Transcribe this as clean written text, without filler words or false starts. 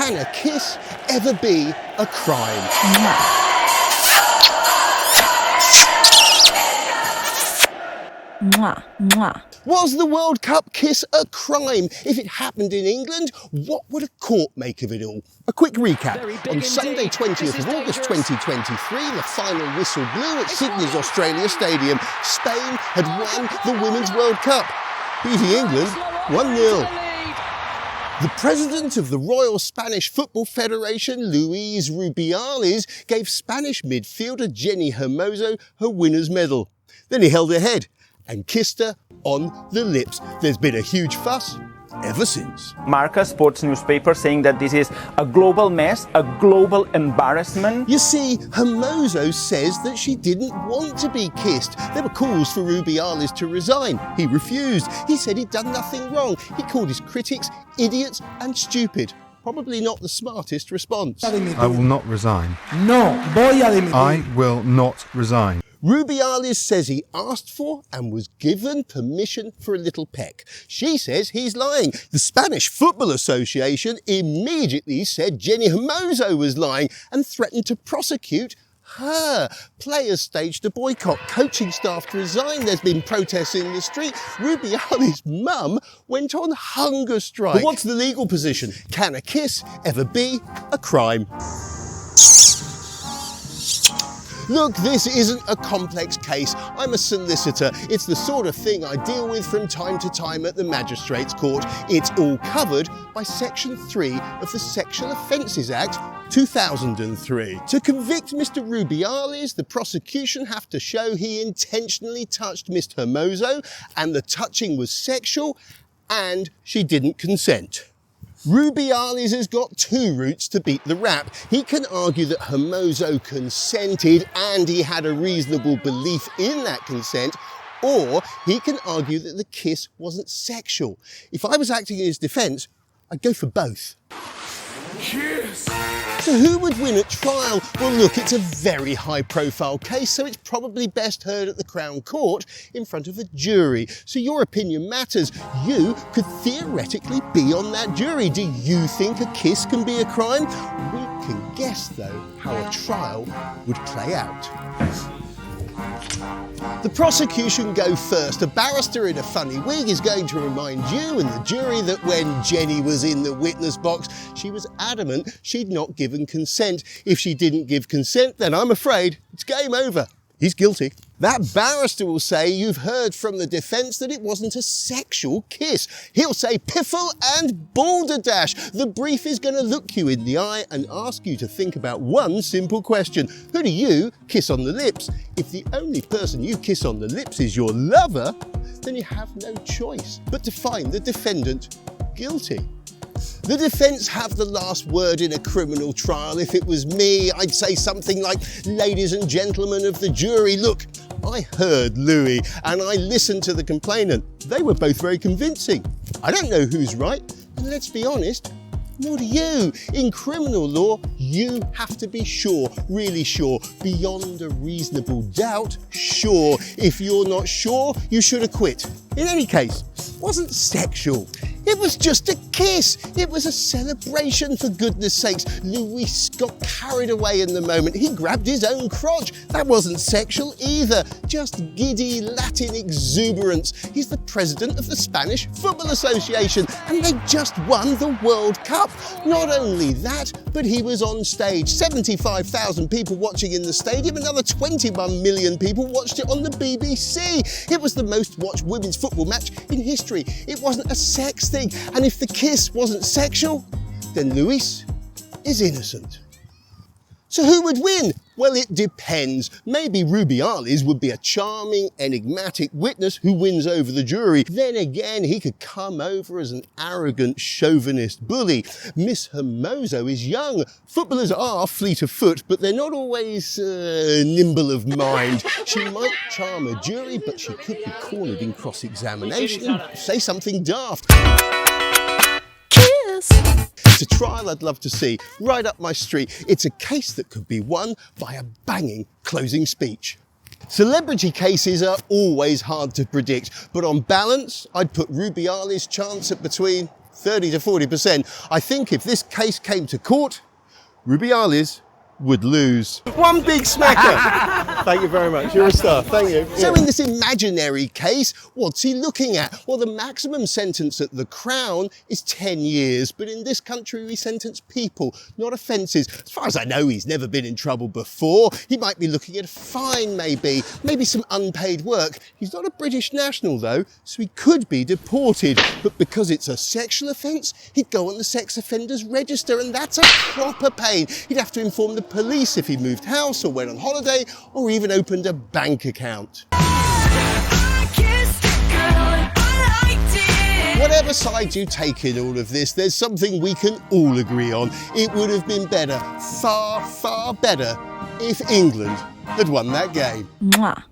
Can a kiss ever be a crime? Mwah, mwah. Was the World Cup kiss a crime? If it happened in England, what would a court make of it all? A quick recap. On Sunday 20th of August 2023, the final whistle blew at Sydney's Australia Stadium. Spain had won the Women's World Cup, beating England 1-0. The president of the Royal Spanish Football Federation, Luis Rubiales, gave Spanish midfielder Jenni Hermoso her winner's medal. Then he held her head and kissed her on the lips. There's been a huge fuss ever since. Marca sports newspaper saying that this is a global mess, a global embarrassment. You see, Hermoso says that she didn't want to be kissed. There were calls for Rubiales to resign. He refused. He said he'd done nothing wrong. He called his critics idiots and stupid. Probably not the smartest response. I will not resign. No, voy a dimitir. I will not resign. Rubiales says he asked for and was given permission for a little peck. She says he's lying. The Spanish Football Association immediately said Jenni Hermoso was lying and threatened to prosecute her. Players staged a boycott, coaching staff to resign. There's been protests in the street. Rubiales' mum went on hunger strike. But what's the legal position? Can a kiss ever be a crime? Look, this isn't a complex case. I'm a solicitor. It's the sort of thing I deal with from time to time at the Magistrates Court. It's all covered by Section 3 of the Sexual Offences Act 2003. To convict Mr. Rubiales, the prosecution have to show he intentionally touched Miss Hermoso and the touching was sexual and she didn't consent. Rubiales has got two routes to beat the rap. He can argue that Hermoso consented and he had a reasonable belief in that consent, or he can argue that the kiss wasn't sexual. If I was acting in his defence, I'd go for both. Yes. So who would win at trial? Well, look, it's a very high-profile case, so it's probably best heard at the Crown Court in front of a jury. So your opinion matters. You could theoretically be on that jury. Do you think a kiss can be a crime? We can guess, though, how a trial would play out. The prosecution go first. A barrister in a funny wig is going to remind you and the jury that when Jenny was in the witness box, she was adamant she'd not given consent. If she didn't give consent, then I'm afraid it's game over. He's guilty. That barrister will say you've heard from the defence that it wasn't a sexual kiss. He'll say piffle and balderdash. The brief is going to look you in the eye and ask you to think about one simple question. Who do you kiss on the lips? If the only person you kiss on the lips is your lover, then you have no choice but to find the defendant guilty. The defence have the last word in a criminal trial. If it was me, I'd say something like, ladies and gentlemen of the jury, look, I heard Louis and I listened to the complainant. They were both very convincing. I don't know who's right, and let's be honest, nor do you. In criminal law, you have to be sure, really sure, beyond a reasonable doubt, sure. If you're not sure, you should acquit. In any case, it wasn't sexual. It was just a kiss. It was a celebration, for goodness sakes. Luis got carried away in the moment. He grabbed his own crotch. That wasn't sexual either. Just Giddy Latin exuberance. He's the president of the Spanish Football Association and they just won the World Cup. Not only that, but he was on stage. 75,000 people watching in the stadium. Another 21 million people watched it on the BBC. It was the most watched women's football match in history. It wasn't a sex thing. And if the kiss wasn't sexual, then Luis is innocent. So who would win? Well, it depends. Maybe Rubiales would be a charming, enigmatic witness who wins over the jury. Then again, he could come over as an arrogant, chauvinist bully. Miss Hermoso is young. Footballers are fleet of foot, but they're not always nimble of mind. She might charm a jury, but she could be cornered in cross-examination and say something daft. It's a trial I'd love to see, right up my street. It's a case that could be won by a banging closing speech. Celebrity cases are always hard to predict, but on balance, I'd put Rubiales' chance at between 30 to 40%. I think if this case came to court, Rubiales would lose. One big smacker. Thank you very much. You're a star. Thank you. So in this imaginary case, what's he looking at? Well, the maximum sentence at the Crown is 10 years, but in this country we sentence people, not offences. As far as I know, he's never been in trouble before. He might be looking at a fine, maybe some unpaid work. He's not a British national though, so he could be deported. But because it's a sexual offence, he'd go on the sex offenders register, and that's a proper pain. He'd have to inform the police if he moved house or went on holiday or even opened a bank account. Whatever side you take in all of this, there's something we can all agree on. It would have been better, far, far better, if England had won that game. Mwah.